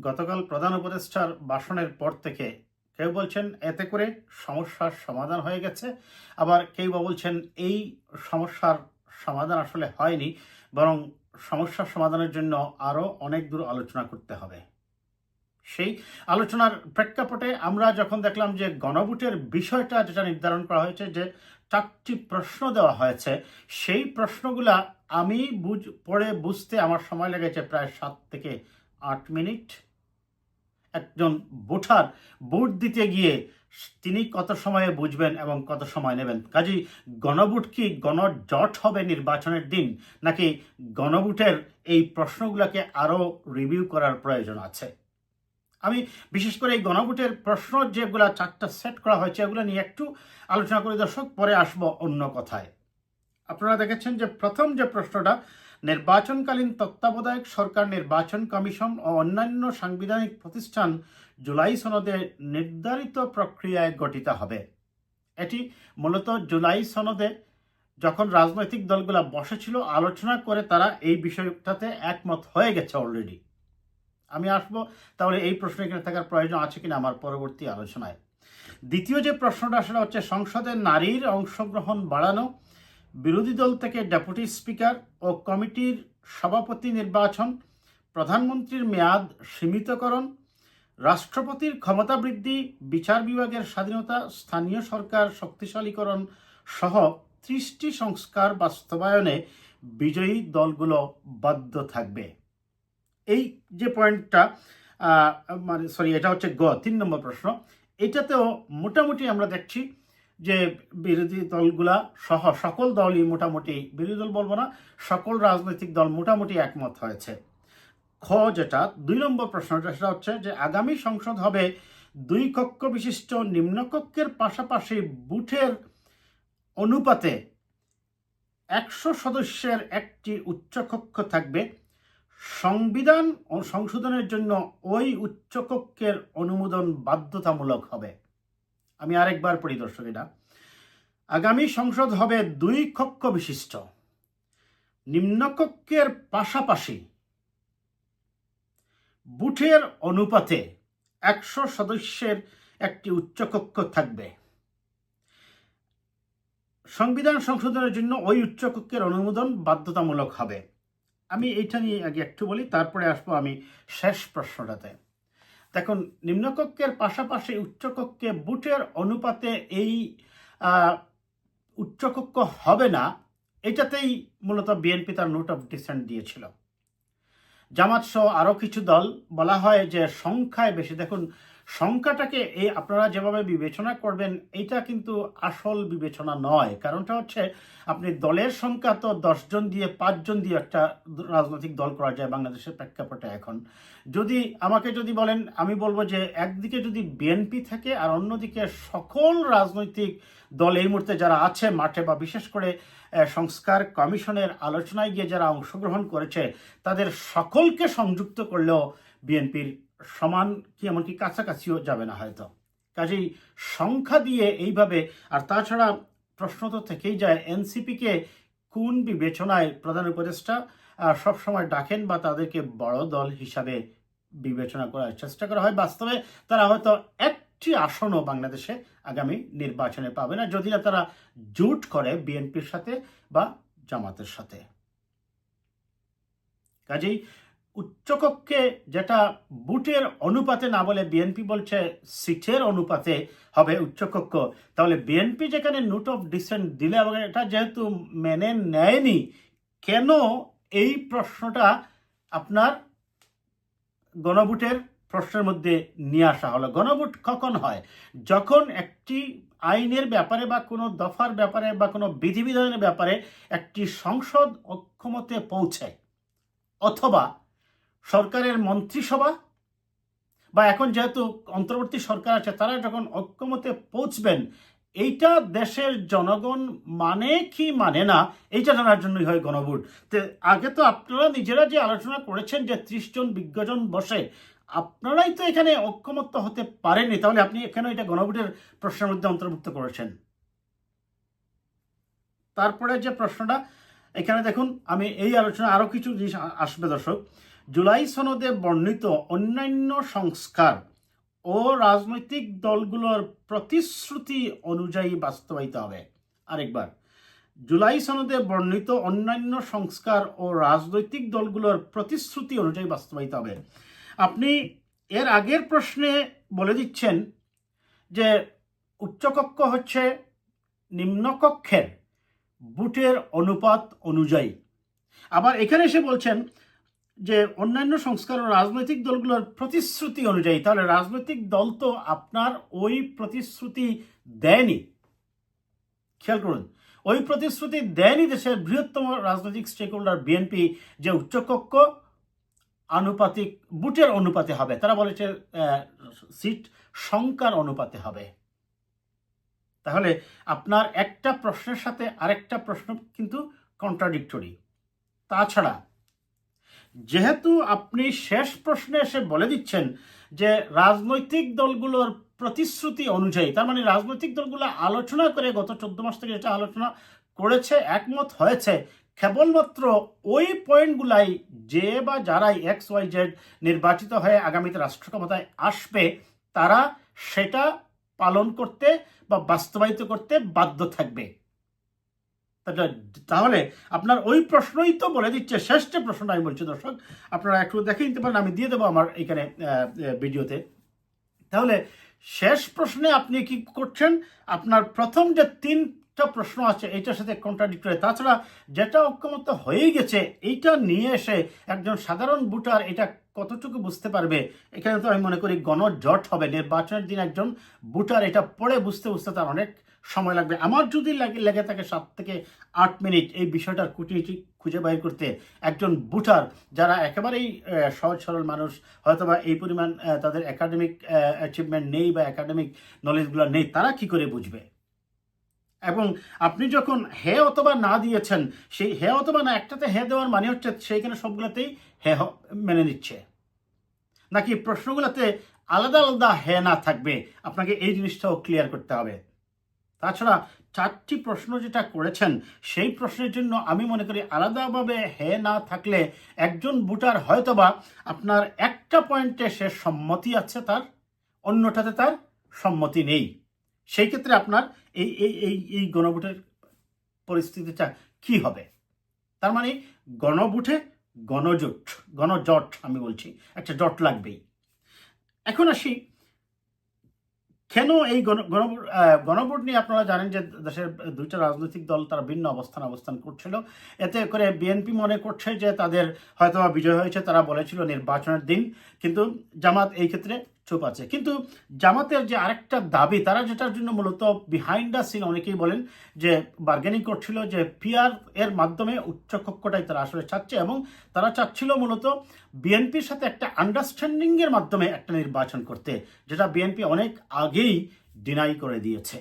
গতকাল প্রধান উপদেষ্টার ভাষণের পর থেকে কেউ বলছেন এতে করে সমস্যার সমাধান হয়ে গেছে, আবার কেউ বা বলছেন এই সমস্যার সমাধান আসলে হয়নি, বরং সমস্যার সমাধানের জন্য আরও অনেক দূর আলোচনা করতে হবে। সেই আলোচনার প্রেক্ষাপটে আমরা যখন দেখলাম যে গণভোটের বিষয়টা যেটা নির্ধারণ করা হয়েছে, যে 4টি প্রশ্ন দেওয়া হয়েছে, সেই প্রশ্নগুলা আমি পড়ে বুঝতে আমার সময় লেগেছে প্রায় 7 থেকে 8 মিনিট। একজন ভোটার ভোট দিতে গিয়ে তিনি কত সময়ে বুঝবেন এবং কত সময় নেবেন? কাজেই গণভোট কি গণজট হবে নির্বাচনের দিন, নাকি গণভোটের এই প্রশ্নগুলোকে আরও রিভিউ করার প্রয়োজন আছে? আমি বিশেষ করে এই গণভোটের প্রশ্ন যেগুলো 4টা সেট করা হয়েছে এগুলো নিয়ে একটু আলোচনা করে দর্শক, পরে আসবো অন্য কথায়। আপনারা দেখেছেন যে প্রথম যে প্রশ্নটা, নির্বাচনকালীন তত্ত্বাবধায়ক সরকার, নির্বাচন কমিশন ও অন্যান্য সাংবিধানিক প্রতিষ্ঠান জুলাই সনদে নির্ধারিত প্রক্রিয়ায় গঠিত হবে। এটি মূলত জুলাই সনদে যখন রাজনৈতিক দলগুলো বসেছিল আলোচনা করে তারা এই বিষয়টাতে একমত হয়ে গেছে অলরেডি। আমি আসবো তাহলে এই প্রশ্ন এখানে থাকার প্রয়োজন আছে কিনা আমার পরবর্তী আলোচনায়। দ্বিতীয় যে প্রশ্নটা সেটা হচ্ছে সংসদে নারীর অংশগ্রহণ বাড়ানো, বিরোধী দল থেকে ডেপুটি স্পিকার ও কমিটির সভাপতি নির্বাচন, প্রধানমন্ত্রীর মেয়াদ সীমিতকরণ, রাষ্ট্রপতির ক্ষমতা বৃদ্ধি, বিচার বিভাগের স্বাধীনতা, স্থানীয় সরকার শক্তিশালীকরণ সহ 30টি সংস্কার বাস্তবায়নে বিজয়ী দলগুলো বাধ্য থাকবে। এই যে পয়েন্টটা এটা হচ্ছে 3 নম্বর প্রশ্ন। এটাতেও মোটামুটি আমরা দেখছি যে বিরোধী দলগুলা সহ সকল দলই মোটামুটি, বিরোধী দল বলবো না, সকল রাজনৈতিক দল মোটামুটি একমত হয়েছে। যেটা 2 নম্বর প্রশ্নটা সেটা হচ্ছে যে আগামী সংসদ হবে 2 কক্ষ বিশিষ্ট, নিম্নকক্ষের পাশাপাশি বুথের অনুপাতে 100 সদস্যের একটি উচ্চকক্ষ থাকবে। সংবিধান ও সংশোধনের জন্য ওই উচ্চকক্ষের অনুমোদন বাধ্যতামূলক হবে। আমি আরেকবার পড়ি দর্শক, এটা আগামী সংসদ হবে 2 কক্ষ বিশিষ্ট, নিম্নকক্ষের পাশাপাশি বুথের অনুপাতে 100 সদস্যের একটি উচ্চকক্ষ থাকবে। সংবিধান সংশোধনের জন্য ওই উচ্চকক্ষের অনুমোদন বাধ্যতামূলক হবে। আমি এইটা নিয়ে আগে একটু বলি, তারপরে আসবো আমি শেষ প্রশ্নটাতে। দেখুন, নিম্নকক্ষের পাশাপাশি উচ্চকক্ষে বুথের অনুপাতে এই উচ্চকক্ষ হবে না, এটাতেই মূলত বিএনপি তার নোট অফ ডিসেন্ট দিয়েছিল। জামাত সহ আরও কিছু দল বলা হয় যে সংখ্যায় বেশি। দেখুন, সংখ্যাটাকে আপনারা যেভাবে বিবেচনা করবেন এটা কিন্তু আসল বিবেচনা নয়। কারণটা হচ্ছে আপনি দলের সংখ্যা তো 10 জন দিয়ে 5 জন দিয়ে একটা রাজনৈতিক দল করা যায় বাংলাদেশের প্রেক্ষাপটে। এখন আমাকে যদি বলেন, আমি বলবো যে একদিকে যদি বিএনপি থাকে আর অন্যদিকে সকল রাজনৈতিক দল এই মুহূর্তে যারা আছে মাঠে, বা বিশেষ করে সংস্কার কমিশনের আলোচনায় গিয়ে যারা অংশগ্রহণ করেছে, তাদের সকলকে সংযুক্ত করলেও বিএনপির সমান কি এমনকি কাছাকাছিও যাবে না হয়তো। কাজেই সংখ্যা দিয়ে এইভাবে, আর তাছাড়া প্রশ্ন তো থেকেই যায় এনসিপিকে কোন বিবেচনায় প্রধান উপদেষ্টা সবসময় ডাকেন বা তাদেরকে বড় দল হিসাবে বিবেচনা করার চেষ্টা করা হয়। বাস্তবে তারা হয়তো একটি আসনও বাংলাদেশে আগামী নির্বাচনে পাবে না, যদি না তারা জোট করে বিএনপির সাথে বা জামাতের সাথে। কাজেই উচ্চকক্ষে যেটা বুথের অনুপাতে না বলে বিএনপি বলছে সিটের অনুপাতে হবে উচ্চকক্ষ, তাহলে বিএনপি যেখানে নোট অফ ডিসেন্ট দিলে এবং এটা যেহেতু মেনে নেয়নি, কেন এই প্রশ্নটা আপনার গণভোটের প্রশ্নের মধ্যে নিয়ে আসা হলো? গণভোট কখন হয়? যখন একটি আইনের ব্যাপারে বা কোনো দফার ব্যাপারে বা কোনো বিধিবিধানের ব্যাপারে একটি সংসদ ঐক্যমতে পৌঁছায়, অথবা সরকারের মন্ত্রিসভা বা এখন যেহেতু অন্তর্বর্তী সরকার আছে তারা যখন ঐক্যমতে পৌঁছবেন, এইটা দেশের জনগণ মানে কি মানে না এইটা জানার জন্যই হয় গণভোট। তো আগে তো আপনারা নিজেরা যে আলোচনা করেছেন যে 30 জন বিজ্ঞজন বসে, আপনারাই তো এখানে ঐক্যমত্য হতে পারেননি, তাহলে আপনি এখানে এটা গণভোটের প্রশ্নের মধ্যে অন্তর্ভুক্ত করেছেন। তারপরে যে প্রশ্নটা এখানে দেখুন, আমি এই আলোচনা আরও কিছু জিনিস আসবে দর্শক। জুলাই সনদে বর্ণিত অন্যান্য সংস্কার ও রাজনৈতিক দলগুলোর প্রতিশ্রুতি অনুযায়ী বাস্তবায়িত হবে। আরেকবার, জুলাই সনদে বর্ণিত অন্যান্য সংস্কার ও রাজনৈতিক দলগুলোর প্রতিশ্রুতি অনুযায়ী বাস্তবায়িত হবে। আপনি এর আগের প্রশ্নে বলে দিচ্ছেন যে উচ্চকক্ষ হচ্ছে নিম্নকক্ষের ভোটের অনুপাত অনুযায়ী, আবার এখানে এসে বলছেন যে অন্যান্য সংস্কার ও রাজনৈতিক দলগুলোর প্রতিশ্রুতি অনুযায়ী। তাহলে রাজনৈতিক দল তো আপনার ওই প্রতিশ্রুতি দেয়নি। খেয়াল করুন, ওই প্রতিশ্রুতি দেয়নি দেশের বৃহত্তম রাজনৈতিক স্টেক হোল্ডার বিএনপি, যে উচ্চকক্ষ আনুপাতিক ভোটের অনুপাতে হবে। তারা বলেছে সিট সংখ্যার অনুপাতে হবে। তাহলে আপনার একটা প্রশ্নের সাথে আরেকটা প্রশ্ন কিন্তু কন্ট্রাডিক্টরি। তাছাড়া যেহেতু আপনি শেষ প্রশ্নে এসে বলে দিচ্ছেন যে রাজনৈতিক দলগুলোর প্রতিশ্রুতি অনুযায়ী, তার মানে রাজনৈতিক দলগুলো আলোচনা করে গত 14 মাস থেকে যেটা আলোচনা করেছে, একমত হয়েছে, কেবলমাত্র ওই পয়েন্টগুলাই যে বা যারাই XYZ নির্বাচিত হয়ে আগামীতে রাষ্ট্র ক্ষমতায় আসবে তারা সেটা পালন করতে বা বাস্তবায়িত করতে বাধ্য থাকবে। তাহলে আপনার ওই প্রশ্নই তো বলে দিচ্ছে, শেষ যে প্রশ্নটা আমি বলছি দর্শক, আপনারা একটু দেখে নিতে পারেন, আমি দিয়ে দেবো আমার এখানে ভিডিওতে। তাহলে শেষ প্রশ্নে আপনি কি করছেন, আপনার প্রথম যে 3টা প্রশ্ন আছে এইটার সাথে কন্ট্রাডিক্টরি। তাছাড়া যেটা ঐক্যমত্য হয়ে গেছে এইটা নিয়ে এসে একজন সাধারণ ভোটার এটা কতটুকু বুঝতে পারবে, এখানে তো আমি মনে করি গণজট হবে। নির্বাচনের দিন একজন ভোটার এটা পড়ে বুঝতে তার অনেক সময় লাগবে। আমার যদি লেগে থাকে 7 থেকে 8 মিনিট এই বিষয়টার খুঁটিনাটি খুঁজে বাইর করতে, একজন ভোটার যারা একেবারেই সহজ সরল মানুষ, হয়তোবা এই পরিমাণ তাদের একাডেমিক অ্যাচিভমেন্ট নেই বা একাডেমিক নলেজগুলো নেই, তারা কি করে বুঝবে? এবং আপনি যখন হে অথবা না দিয়েছেন, সেই হে অথবা না একটাতে হে দেওয়ার মানে হচ্ছে সেইখানে সবগুলোতেই হে মেনে নিচ্ছে, নাকি প্রশ্নগুলোতে আলাদা আলাদা হে না থাকবে, আপনাকে এই জিনিসটাও ক্লিয়ার করতে হবে। তাছাড়া 4টি প্রশ্ন যেটা করেছেন সেই প্রশ্নের জন্য আমি মনে করি আলাদাভাবে হে না থাকলে একজন ভোটার হয়তোবা আপনার একটা পয়েন্টে সে সম্মতি আছে তার, অন্যটাতে তার সম্মতি নেই। সেই ক্ষেত্রে আপনার এই এই এই এই গণভোটের পরিস্থিতিটা কি হবে? তার মানে গণভোটে গণজট আমি বলছি, একটা জট লাগবেই। এখন আসি কেন এই গণভোট নিয়ে। আপনারা জানেন যে দেশের 2টা রাজনৈতিক দল তারা ভিন্ন অবস্থান করছিল। এতে করে বিএনপি মনে করছে যে তাদের হয়তো বিজয় হয়েছে, তারা বলেছিল নির্বাচনের দিন, কিন্তু জামাত এই ক্ষেত্রে চুপ আছে। কিন্তু জামাতের যে আরেকটা দাবি, তারা যেটার জন্য মূলত বিহাইন্ড দ্য সিন অনেকেই বলেন যে বার্গেনিং করছিল, যে পিআর এর মাধ্যমে উচ্চকক্ষটাই তারা আসলে চাচ্ছে, এবং তারা চাচ্ছিল মূলত বিএনপির সাথে একটা আন্ডারস্ট্যান্ডিং এর মাধ্যমে একটা নির্বাচন করতে, যেটা বিএনপি অনেক আগেই ডিনাই করে দিয়েছে।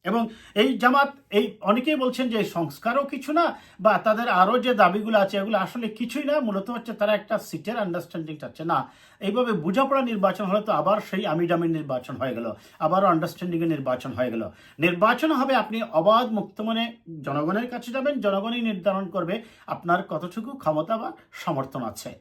এবং এই জামাত এই অনেকেই বলছেন যে সংস্কারও কিছু না, বা তাদের আরও যে দাবিগুলো আছে এগুলো আসলে কিছুই না, মূলত হচ্ছে তারা একটা সিটের আন্ডারস্ট্যান্ডিং চাচ্ছে না। এইভাবে বোঝাপড়া নির্বাচন হলে তো আবার সেই আমিডামির নির্বাচন হয়ে গেল, আবারও আন্ডারস্ট্যান্ডিংয়ের নির্বাচন হয়ে গেল। নির্বাচন হবে আপনি অবাধ মুক্ত মনে জনগণের কাছে যাবেন, জনগণই নির্ধারণ করবে আপনার কতটুকু ক্ষমতা বা সমর্থন আছে।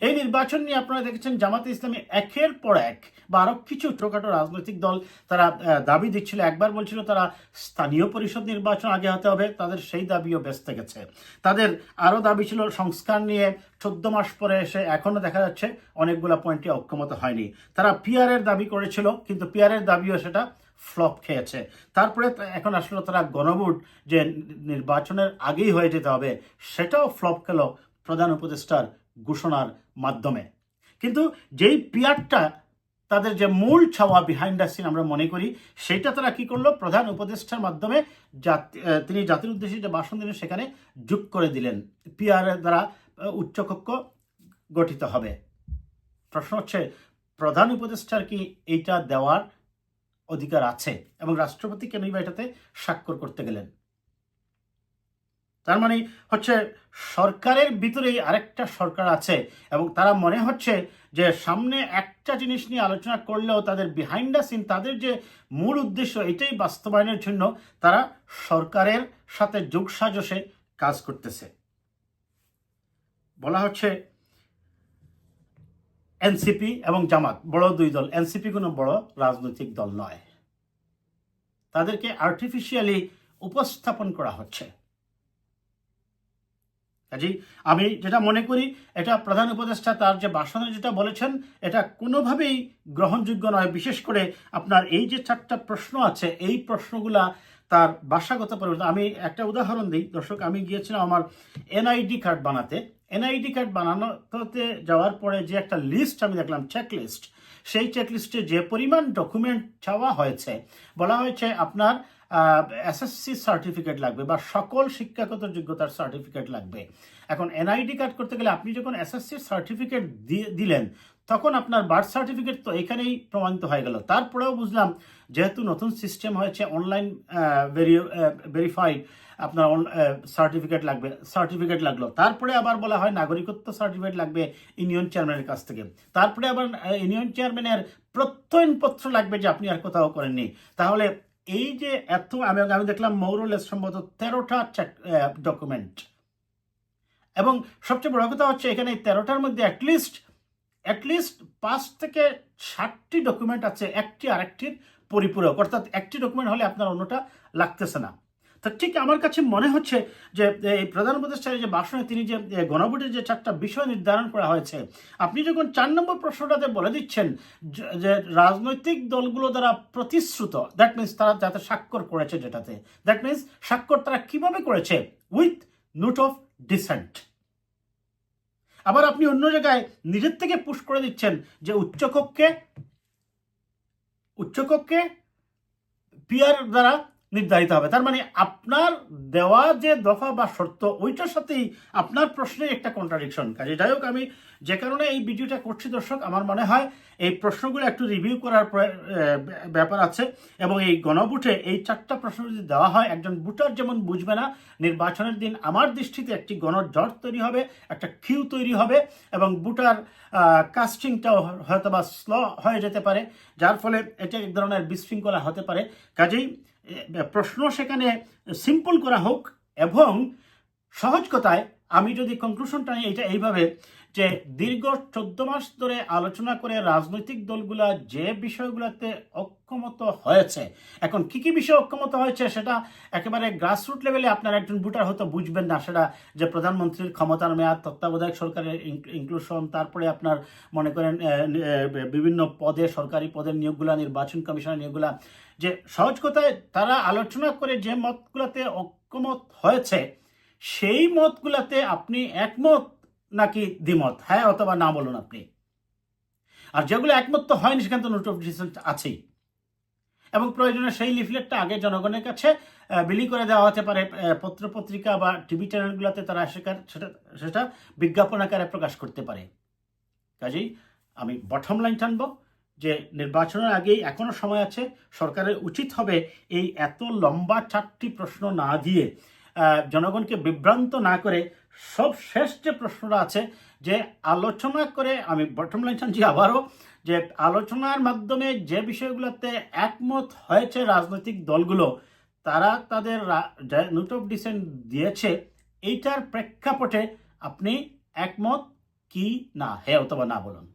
এই নির্বাচন নিয়ে আপনারা দেখেছেন জামাতে ইসলামী একের পর এক বা আরো কিছু ছোটখাটো রাজনৈতিক দল তারা দাবি দিচ্ছিল। একবার বলছিল তারা স্থানীয় পরিষদ নির্বাচন আগে হতে হবে, তাদের সেই দাবিও বেঁচতে গেছে। তাদের আরো দাবি ছিল সংস্কার নিয়ে, 14 মাস পরে এসে এখনো দেখা যাচ্ছে অনেকগুলো পয়েন্টে ঐক্যমত হয়নি। তারা পিআর এর দাবি করেছিল, কিন্তু পিআর এর দাবিও সেটা ফ্লপ খেয়েছে। তারপরে এখন আসলে তারা গণভোট যে নির্বাচনের আগেই হয়ে যেতে হবে, সেটাও ফ্লপ খেল প্রধান উপদেষ্টার ঘোষণার মাধ্যমে। কিন্তু যেই পিআরটা তাদের যে মূল ছাওয়া বিহাইন্ড দ্য সিন আমরা মনে করি, সেটা তারা কি করলো, প্রধান উপদেষ্টার মাধ্যমে তিনি জাতির উদ্দেশ্যে যে ভাষণ দিলেন সেখানে যোগ করে দিলেন, পিআর দ্বারা উচ্চকক্ষ গঠিত হবে। প্রশ্ন হচ্ছে প্রধান উপদেষ্টার কি এইটা দেওয়ার অধিকার আছে, এবং রাষ্ট্রপতি কেনই বা এটাতে স্বাক্ষর করতে গেলেন? তার মানে হচ্ছে সরকারের ভিতরেই আরেকটা সরকার আছে, এবং তারা মনে হচ্ছে যে সামনে একটা জিনিস নিয়ে আলোচনা করলেও তাদের বিহাইন্ড দ্য সিন, তাদের যে মূল উদ্দেশ্য এটাই বাস্তবায়নের জন্য তারা সরকারের সাথে যোগসাজশে কাজ করতেছে। বলা হচ্ছে এনসিপি এবং জামাত বড় দুই দল, এনসিপি কোনো বড় রাজনৈতিক দল নয়, তাদেরকে আর্টিফিশিয়ালি উপস্থাপন করা হচ্ছে। কাজেই আমি যেটা মনে করি, এটা প্রধান উপদেষ্টা তার যে ভাষণে যেটা বলেছেন এটা কোনোভাবেই গ্রহণযোগ্য নয়। বিশেষ করে আপনার এই যে 4টা প্রশ্ন আছে, এই প্রশ্নগুলা তার ভাষাগত পরিবর্তন। আমি একটা উদাহরণ দিই দর্শক, আমি গিয়েছিলাম আমার এনআইডি কার্ড বানাতে। এনআইডি কার্ড বানানোতে যাওয়ার পরে যে একটা লিস্ট আমি দেখলাম, চেকলিস্ট, সেই চেকলিস্টে যে পরিমাণ ডকুমেন্ট চাওয়া হয়েছে, বলা হয়েছে আপনার এসএসসি সার্টিফিকেট লাগবে বা সকল শিক্ষাগত যোগ্যতার সার্টিফিকেট লাগবে। এখন এনআইডি কার্ড করতে গেলে আপনি যখন এসএসসি সার্টিফিকেট দিলেন, তখন আপনার বার্থ সার্টিফিকেট তো এখানেই প্রমাণিত হয়ে গেল। তারপরেও বুঝলাম যেহেতু নতুন সিস্টেম হয়েছে, অনলাইন ভেরিফাইড আপনার সার্টিফিকেট লাগলো। তারপরে আবার বলা হয় নাগরিকত্ব সার্টিফিকেট লাগবে ইউনিয়ন চেয়ারম্যানের কাছ থেকে। তারপরে আবার ইউনিয়ন চেয়ারম্যানের প্রত্যয়নপত্র লাগবে যে আপনি আর কোথাও করেননি। তাহলে এই যে এত আমি দেখলাম মৌরলেস সম্ভবত 13টা ডকুমেন্ট, এবং সবচেয়ে বড় কথা হচ্ছে এখানে 13টার মধ্যে অ্যাটলিস্ট 5 থেকে 7টি ডকুমেন্ট আছে একটি আরেকটির পরিপূরক, অর্থাৎ একটি ডকুমেন্ট হলে আপনার অন্যটা লাগতেছে না। তো ঠিক আমার কাছে মনে হচ্ছে যে এই প্রধান উপদেষ্টার যে ভাষণে তিনি যে গণভোটের যে 4টা বিষয় নির্ধারণ করা হয়েছে, আপনি যখন 4 নম্বর প্রশ্নটাতে বলে দিচ্ছেন যে রাজনৈতিক দলগুলো দ্বারা প্রতিশ্রুত, দ্যাট মিনস তারা যাতে স্বাক্ষর করেছে, যেটাতে দ্যাট মিনস স্বাক্ষর তারা কিভাবে করেছে, উইথ নোট অফ ডিসেন্ট। আবার আপনি অন্য জায়গায় নিজের থেকে পুশ করে দিচ্ছেন যে উচ্চকক্ষে পিআর দ্বারা নির্ধারিত হবে। তার মানে আপনার দেওয়া যে দফা বা শর্ত, ওইটার সাথেই আপনার প্রশ্নে একটা কন্ট্রাডিকশন। কাজে যাই হোক, আমি যে কারণে এই ভিডিওটা করছি দর্শক, আমার মনে হয় এই প্রশ্নগুলো একটু রিভিউ করার ব্যাপার আছে। এবং এই গণভোটে এই 4টা প্রশ্ন যদি দেওয়া হয়, একজন ভোটার যেমন বুঝবে না, নির্বাচনের দিন আমার দৃষ্টিতে একটি গণজট তৈরি হবে, একটা কিউ তৈরি হবে, এবং ভোটার কাস্টিংটাও হয়তো বা স্লো হয়ে যেতে পারে, যার ফলে এটা এক ধরনের বিশৃঙ্খলা হতে পারে। কাজেই প্রশ্ন সেখানে সিম্পল করা হোক, এবং সহজ কথায় আমি যদি কনক্লুশনটা নিই এটা এইভাবে, যে দীর্ঘ 14 মাস ধরে আলোচনা করে রাজনৈতিক দলগুলা যে বিষয়গুলোতে ঐক্যমত হয়েছে, এখন কি কি বিষয় ঐক্যমত হয়েছে সেটা একেবারে গ্রাসরুট লেভেলে আপনার একজন ভোটার হয়তো বুঝবেন না। সেটা যে প্রধানমন্ত্রীর ক্ষমতার মেয়াদ, তত্ত্বাবধায়ক সরকারের ইনক্লুশন, তারপরে আপনার মনে করেন বিভিন্ন পদে, সরকারি পদের নিয়োগগুলা, নির্বাচন কমিশনের নিয়োগগুলা, যে সহজ কথায় তারা আলোচনা করে যে মতগুলোতে ঐক্যমত হয়েছে, সেই মতগুলোতে আপনি একমত নাকি দ্বিমত, হ্যাঁ অথবা না বলুন আপনি। আর যেগুলো একমত তো হয়নি, সেখানে তো নোট অফ ডিসেন্ট আছেই। এবং প্রয়োজনে সেই লিফলেটটা আগে জনগণের কাছে বিলি করে দেওয়া হতে পারে, পত্রপত্রিকা বা টিভি চ্যানেলগুলোতে তারা সেটা বিজ্ঞাপন আকারে প্রকাশ করতে পারে। কাজেই আমি বটম লাইন টানবো যে নির্বাচনের আগেই এখনো সময় আছে, সরকারের উচিত হবে এই এত লম্বা 4টি প্রশ্ন না দিয়ে জনগণকে বিভ্রান্ত না করে সব শেষ যে প্রশ্নটা আছে, যে আলোচনা করে, আমি বটম লাইন টানছি আবারও, যে আলোচনার মাধ্যমে যে বিষয়গুলোতে একমত হয়েছে রাজনৈতিক দলগুলো, তারা তাদের নোট অফ ডিসেন্ট দিয়েছে, এইটার প্রেক্ষাপটে আপনি একমত কি না, হ্যাঁ অথবা না বলুন।